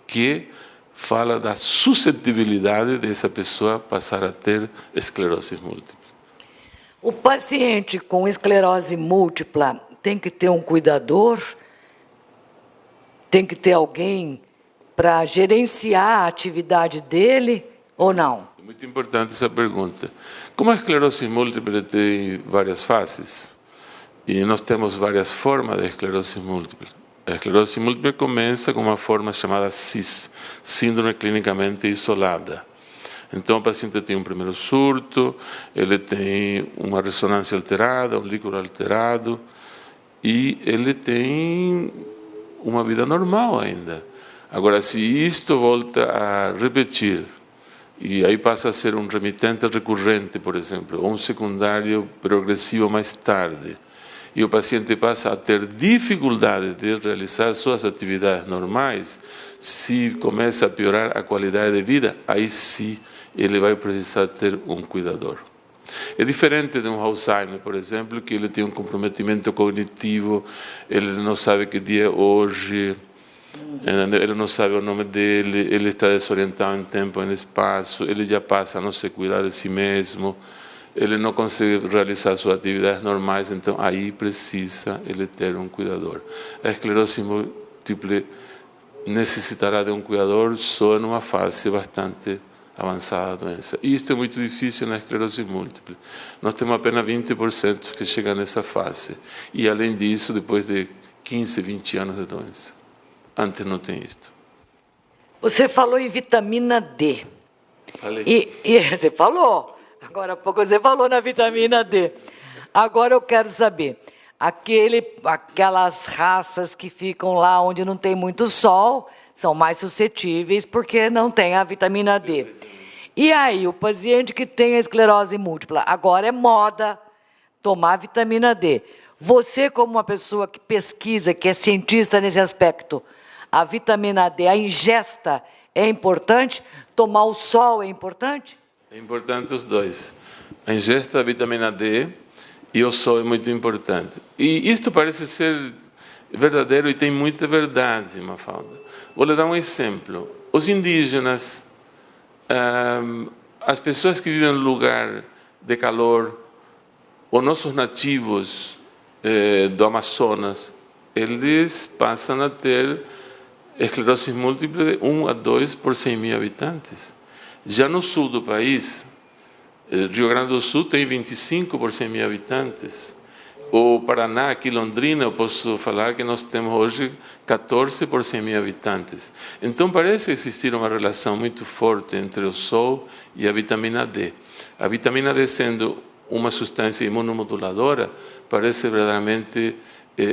que fala da suscetibilidade dessa pessoa passar a ter esclerose múltipla. O paciente com esclerose múltipla tem que ter um cuidador? Tem que ter alguém para gerenciar a atividade dele ou não? É muito importante essa pergunta. Como a esclerose múltipla tem várias fases, e nós temos várias formas de esclerose múltipla. A esclerose múltipla começa com uma forma chamada CIS, Síndrome Clinicamente Isolada. Então, o paciente tem um primeiro surto, ele tem uma ressonância alterada, um líquor alterado, e ele tem uma vida normal ainda. Agora, se isto volta a repetir, e aí passa a ser um remitente recorrente, por exemplo, ou um secundário progressivo mais tarde, e o paciente passa a ter dificuldade de realizar suas atividades normais, se começa a piorar a qualidade de vida, aí sim ele vai precisar ter um cuidador. É diferente de um Alzheimer, por exemplo, que ele tem um comprometimento cognitivo, ele não sabe que dia é hoje, ele não sabe o nome dele, ele está desorientado em tempo e em espaço, ele já passa a não se cuidar de si mesmo, ele não consegue realizar suas atividades normais, então aí precisa ele ter um cuidador. A esclerose múltiple necessitará de um cuidador só numa fase bastante avançada da doença. E isto é muito difícil na esclerose múltiple. Nós temos apenas 20% que chegam nessa fase. E além disso, depois de 15, 20 anos de doença. Antes não tem isto. Você falou em vitamina D. Falei. E você falou. Agora há pouco você falou na vitamina D. Agora eu quero saber. Aquelas raças que ficam lá onde não tem muito sol são mais suscetíveis porque não tem a vitamina D. E aí, o paciente que tem a esclerose múltipla, agora é moda tomar vitamina D. Você, como uma pessoa que pesquisa, que é cientista nesse aspecto, a vitamina D, a ingesta é importante? Tomar o sol é importante? É importante os dois. A ingesta da vitamina D e o sol é muito importante. E isto parece ser verdadeiro e tem muita verdade, Mafalda. Vou lhe dar um exemplo. Os indígenas, as pessoas que vivem em lugar de calor, os nossos nativos do Amazonas, eles passam a ter esclerose múltiple de 1 a 2 por 100 mil habitantes. Já no sul do país, Rio Grande do Sul tem 25 por 100 mil habitantes. O Paraná, aqui Londrina, eu posso falar que nós temos hoje 14 por 100 mil habitantes. Então parece existir uma relação muito forte entre o sol e a vitamina D. A vitamina D, sendo uma substância imunomoduladora, parece verdadeiramente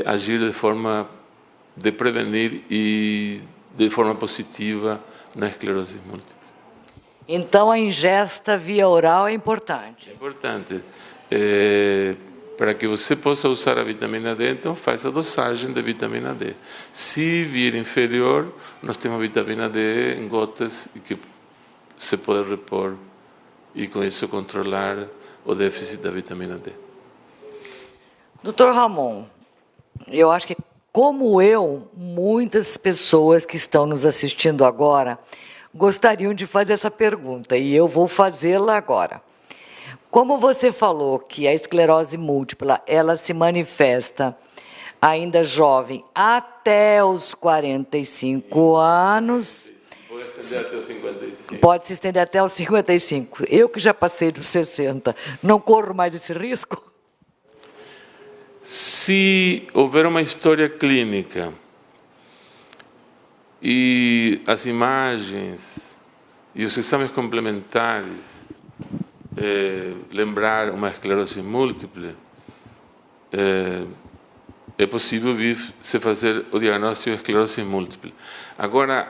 agir de forma de prevenir e de forma positiva na esclerose múltiple. Então a ingesta via oral é importante. É importante. Para que você possa usar a vitamina D, então faz a dosagem de vitamina D. Se vir inferior, nós temos a vitamina D em gotas e que se pode repor e com isso controlar o déficit da vitamina D. Doutor Ramon, eu acho que, como eu, muitas pessoas que estão nos assistindo agora gostariam de fazer essa pergunta, e eu vou fazê-la agora. Como você falou que a esclerose múltipla, ela se manifesta ainda jovem até os 45 anos. Pode se estender até os 55. Pode se estender até os 55. Eu que já passei dos 60, não corro mais esse risco? Se houver uma história clínica e as imagens e os exames complementares lembrar uma esclerose múltiple, é possível se fazer o diagnóstico de esclerose múltiple. Agora,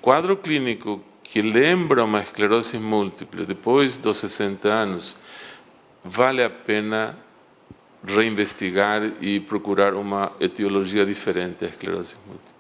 quadro clínico que lembra uma esclerose múltiple depois dos 60 anos, vale a pena reinvestigar e procurar uma etiologia diferente da esclerose múltiple.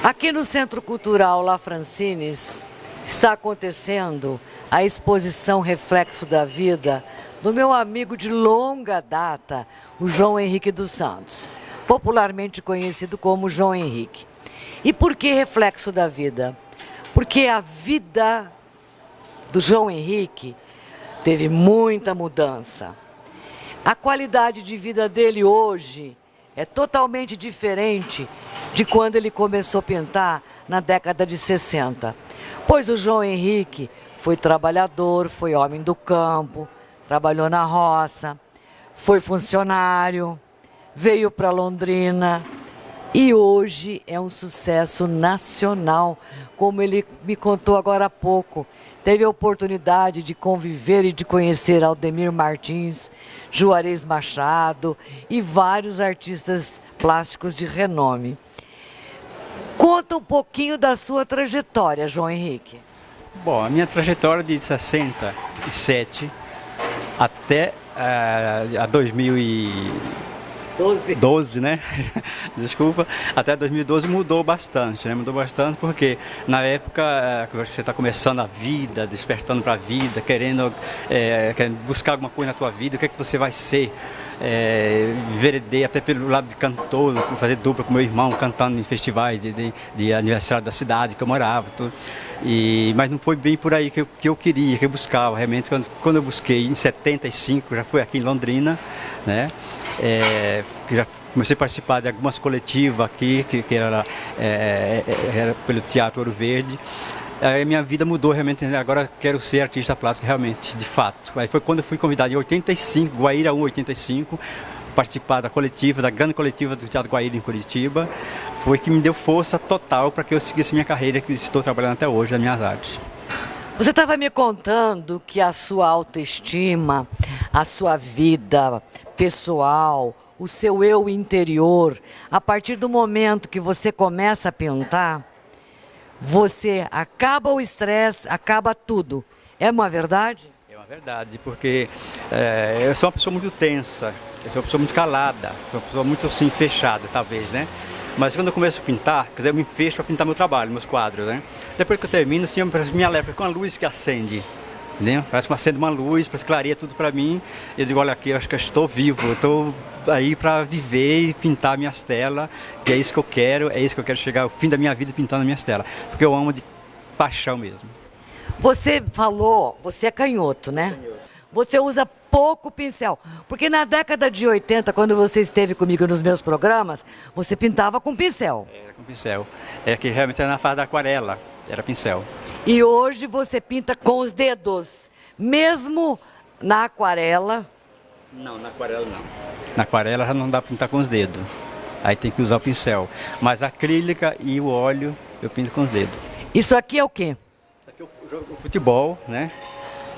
Aqui no Centro Cultural La Francines está acontecendo a exposição Reflexo da Vida do meu amigo de longa data, o João Henrique dos Santos, popularmente conhecido como João Henrique. E por que Reflexo da Vida? Porque a vida do João Henrique teve muita mudança. A qualidade de vida dele hoje é totalmente diferente de quando ele começou a pintar na década de 60. Pois o João Henrique foi trabalhador, foi homem do campo, trabalhou na roça, foi funcionário, veio para Londrina e hoje é um sucesso nacional, como ele me contou agora há pouco. Teve a oportunidade de conviver e de conhecer Aldemir Martins, Juarez Machado e vários artistas plásticos de renome. Conta um pouquinho da sua trajetória, João Henrique. Bom, a minha trajetória de 67 até a 2012, né? Desculpa, até 2012 mudou bastante, né? Mudou bastante porque na época que você está começando a vida, despertando para a vida, querendo buscar alguma coisa na tua vida, o que é que você vai ser? Enveredei até pelo lado de cantor, fazer dupla com meu irmão, cantando em festivais de aniversário da cidade que eu morava. Tudo. Mas não foi bem por aí que eu queria, que eu buscava. Realmente, quando eu busquei em 75, já fui aqui em Londrina, né? Que já comecei a participar de algumas coletivas aqui, que era pelo Teatro Ouro Verde. Aí minha vida mudou realmente, agora quero ser artista plástico realmente, de fato. Aí foi quando eu fui convidado em 85, Guaíra 1, 85, participar da coletiva, da grande coletiva do Teatro Guaíra em Curitiba. Foi que me deu força total para que eu seguisse minha carreira, que estou trabalhando até hoje nas minhas artes. Você estava me contando que a sua autoestima, a sua vida pessoal, o seu eu interior, a partir do momento que você começa a pintar, você acaba o estresse, acaba tudo. É uma verdade? É uma verdade, porque eu sou uma pessoa muito tensa, eu sou uma pessoa muito calada, sou uma pessoa muito assim, fechada, talvez, né? Mas quando eu começo a pintar, quer dizer, eu me fecho para pintar meu trabalho, meus quadros, né? Depois que eu termino, assim, me alerta com a luz que acende, entendeu? Parece que acende uma luz, parece que clareia tudo para mim. E eu digo, olha aqui, eu acho que eu estou vivo, eu estou aí para viver e pintar minhas telas, que é isso que eu quero, é isso que eu quero chegar ao fim da minha vida pintando minhas telas, porque eu amo de paixão mesmo. Você falou, você é canhoto, né? Você usa pouco pincel, porque na década de 80, quando você esteve comigo nos meus programas, você pintava com pincel. Era com pincel, que realmente era na fase da aquarela, era pincel. E hoje você pinta com os dedos, mesmo na aquarela? Não, na aquarela não. Na aquarela já não dá para pintar com os dedos, aí tem que usar o pincel. Mas a acrílica e o óleo eu pinto com os dedos. Isso aqui é o quê? Isso aqui é o futebol, né?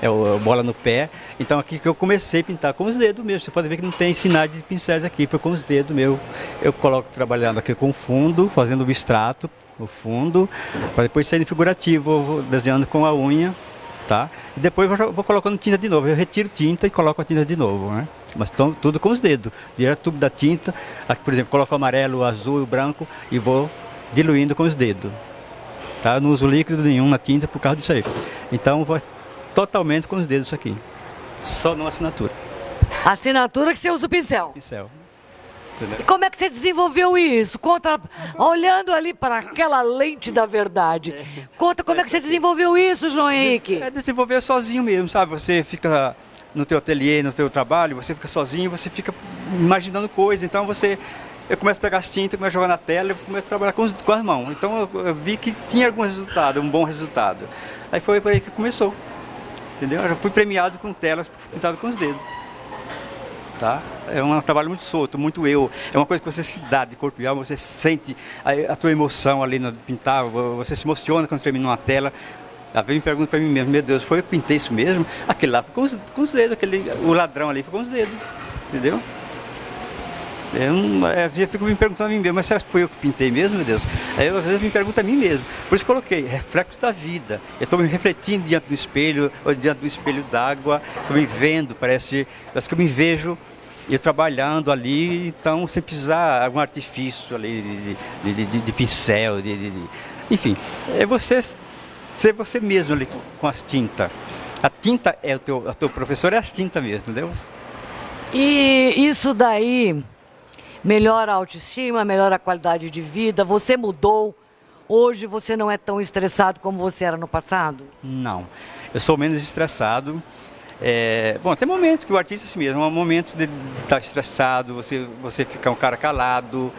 É o bola no pé. Então aqui que eu comecei a pintar com os dedos mesmo. Você pode ver que não tem sinais de pincéis aqui, foi com os dedos meu. Eu coloco trabalhando aqui com fundo, fazendo o abstrato, o fundo, para depois sair figurativo, eu vou desenhando com a unha, tá? E depois eu vou colocando tinta de novo. Eu retiro tinta e coloco a tinta de novo, né? Mas tudo com os dedos. Direto tubo da tinta. Aqui, por exemplo, coloco o amarelo, o azul e o branco e vou diluindo com os dedos. Tá? Eu não uso líquido nenhum na tinta por causa disso aí. Então vou totalmente com os dedos isso aqui. Só na assinatura. Assinatura que você usa o pincel. Pincel. E como é que você desenvolveu isso? Conta, olhando ali para aquela lente da verdade. Conta como é que você desenvolveu isso, João Henrique. Desenvolver sozinho mesmo, sabe? Você fica no teu ateliê, no teu trabalho, você fica sozinho, você fica imaginando coisas. Então eu começo a pegar as tintas, começo a jogar na tela, eu começo a trabalhar com as mãos. Então eu vi que tinha algum resultado, um bom resultado. Aí foi por aí que começou. Entendeu? Eu já fui premiado com telas pintadas com os dedos. Tá? É um trabalho muito solto, muito eu. É uma coisa que você se dá de corpo e alma, você sente a tua emoção ali no pintar, você se emociona quando termina uma tela. Às vezes me pergunto para mim mesmo, meu Deus, foi eu que pintei isso mesmo? Aquele lá foi com os dedos, o ladrão ali foi com os dedos. Entendeu? Eu fico me perguntando a mim mesmo, mas será que foi eu que pintei mesmo, meu Deus? Aí eu às vezes me pergunto a mim mesmo. Por isso coloquei reflexo da vida. Eu estou me refletindo diante do espelho, ou diante do espelho d'água, estou me vendo, parece que eu me vejo eu trabalhando ali, então sem precisar algum artifício ali de pincel, enfim, é você ser você mesmo ali com as tintas. A tinta é o teu professor, é as tintas mesmo, entendeu? E isso daí melhora a autoestima, melhora a qualidade de vida. Você mudou. Hoje você não é tão estressado como você era no passado? Não, eu sou menos estressado. Bom, tem momentos que o artista é assim mesmo, é um momento de estar estressado, você fica um cara calado,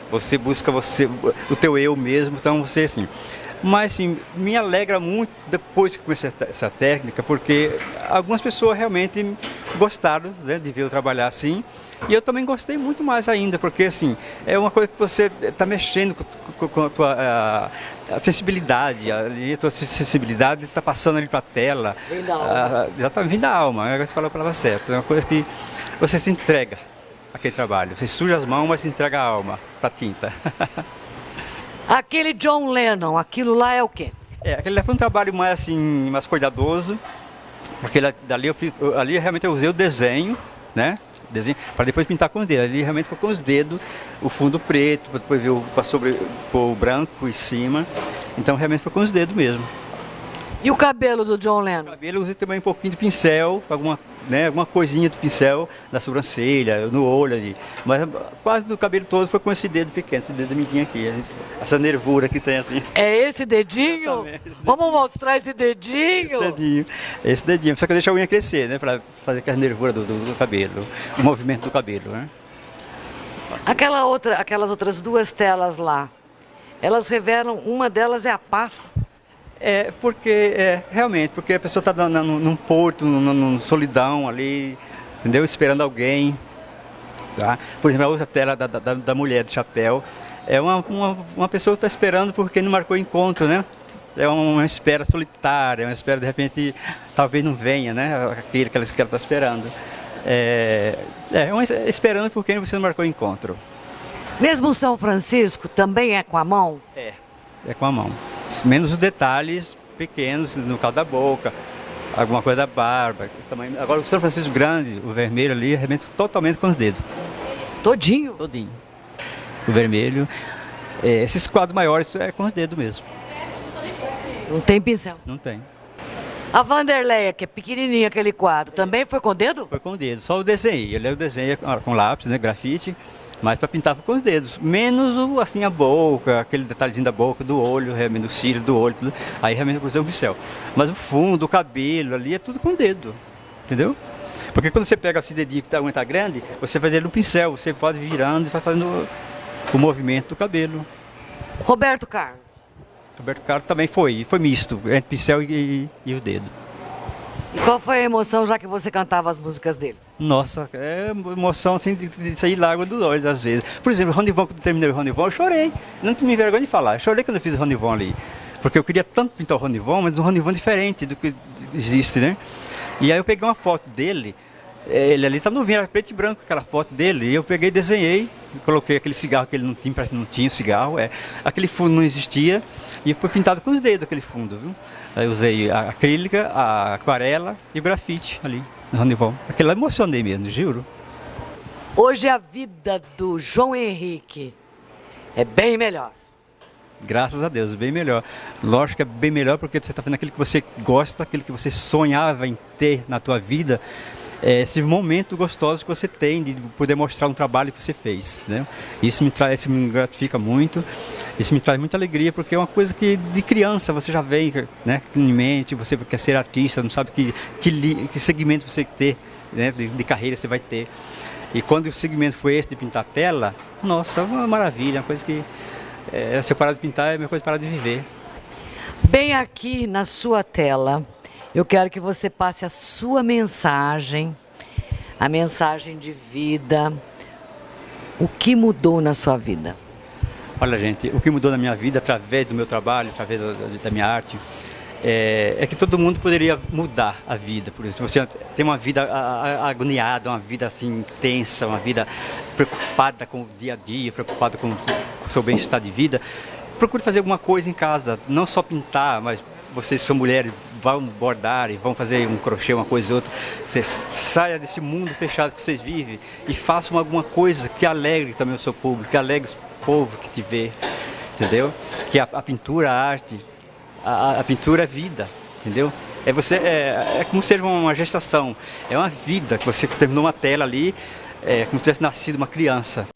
você busca o teu eu mesmo, então você assim. Mas assim, me alegra muito depois que comecei essa técnica, porque algumas pessoas realmente gostaram, né, de ver eu trabalhar assim. E eu também gostei muito mais ainda, porque assim, é uma coisa que você está mexendo com a tua a sensibilidade, a tua sensibilidade está passando ali para a tela. Vem da alma. Exatamente, vem da alma, agora você falou a palavra certa. É uma coisa que você se entrega àquele trabalho. Você suja as mãos, mas se entrega a alma para a tinta. Aquele John Lennon, aquilo lá é o quê? Aquele lá foi um trabalho mais assim, mais cuidadoso, porque ali realmente eu usei o desenho, né? Para depois pintar com os dedos. Ali realmente foi com os dedos, o fundo preto, para depois ver o branco em cima. Então realmente foi com os dedos mesmo. E o cabelo do John Lennon? O cabelo eu usei também um pouquinho de pincel, alguma coisinha do pincel na sobrancelha, no olho ali. Mas quase do cabelo todo foi com esse dedo pequeno, esse dedo midinho aqui. Essa nervura que tem assim. É esse dedinho? Vamos mostrar esse dedinho? Esse dedinho. Só que eu deixo a unha crescer, né? Para fazer aquela nervura do cabelo, o movimento do cabelo, né? Aquelas outras duas telas lá, elas revelam, uma delas é a paz. Realmente, porque a pessoa está num porto, numa solidão ali, entendeu? Esperando alguém. Tá? Por exemplo, a outra tela da mulher do chapéu é uma pessoa que está esperando porque não marcou encontro, né? É uma espera solitária, uma espera de repente, talvez não venha, né? Aquele que ela está esperando. Esperando porque você não marcou encontro. Mesmo São Francisco também é com a mão? É com a mão. Menos os detalhes pequenos no caldo da boca, alguma coisa da barba. Agora o São Francisco grande, o vermelho ali, arrebenta totalmente com os dedos. Todinho? Todinho. O vermelho. Esses quadros maiores é com os dedos mesmo. Não tem pincel? Não tem. A Vanderleia, que é pequenininha aquele quadro, também foi com o dedo? Foi com o dedo, só o desenho. Ele desenha com lápis, né, grafite. Mas para pintar com os dedos, menos a boca, aquele detalhezinho da boca, do olho, realmente, do cílio, do olho, tudo. Aí realmente eu usei o pincel. Mas o fundo, o cabelo ali é tudo com o dedo, entendeu? Porque quando você pega esse dedinho que está grande, você faz ele no pincel, você pode ir virando e vai fazendo o movimento do cabelo. Roberto Carlos. Roberto Carlos também foi misto, entre pincel e o dedo. E qual foi a emoção já que você cantava as músicas dele? Nossa, é emoção assim de sair lágua dos olhos às vezes. Por exemplo, o Ronivon, quando eu terminei o Ronivon, eu chorei. Não me envergonho de falar. Eu chorei quando eu fiz o Ronivon ali. Porque eu queria tanto pintar o Ronivon, mas um Ronivon diferente do que existe, né? E aí eu peguei uma foto dele, ele ali tá novinho, era preto e branco aquela foto dele. E eu peguei, desenhei, coloquei aquele cigarro que ele não tinha, parece que não tinha o cigarro. Aquele fundo não existia e foi pintado com os dedos aquele fundo, viu? Aí eu usei a acrílica, a aquarela e o grafite ali no Ronivon. Aquilo lá eu emocionei mesmo, juro. Hoje a vida do João Henrique é bem melhor. Graças a Deus, bem melhor. Lógico que é bem melhor porque você está fazendo aquilo que você gosta, aquilo que você sonhava em ter na tua vida. Esse momento gostoso que você tem de poder mostrar um trabalho que você fez, né? Isso me gratifica muito, isso me traz muita alegria, porque é uma coisa que de criança você já vem, né, em mente, você quer ser artista, não sabe que segmento você ter, né, de carreira você vai ter. E quando o segmento foi esse de pintar tela, nossa, uma maravilha, uma coisa que se eu parar de pintar é a mesma coisa de parar de viver. Bem aqui na sua tela, eu quero que você passe a sua mensagem, a mensagem de vida. O que mudou na sua vida? Olha, gente, o que mudou na minha vida através do meu trabalho, através da minha arte, é que todo mundo poderia mudar a vida. Por isso, você tem uma vida agoniada, uma vida assim tensa, uma vida preocupada com o dia a dia, preocupada com o seu bem-estar de vida. Procure fazer alguma coisa em casa, não só pintar, mas vocês são mulheres, vão bordar e vão fazer um crochê, uma coisa ou outra. Você saia desse mundo fechado que vocês vivem e façam alguma coisa que alegre também o seu público, que alegre o povo que te vê, entendeu? Que a pintura, a arte, a pintura é vida, entendeu? É como ser uma gestação, é uma vida que você terminou uma tela ali, como se tivesse nascido uma criança.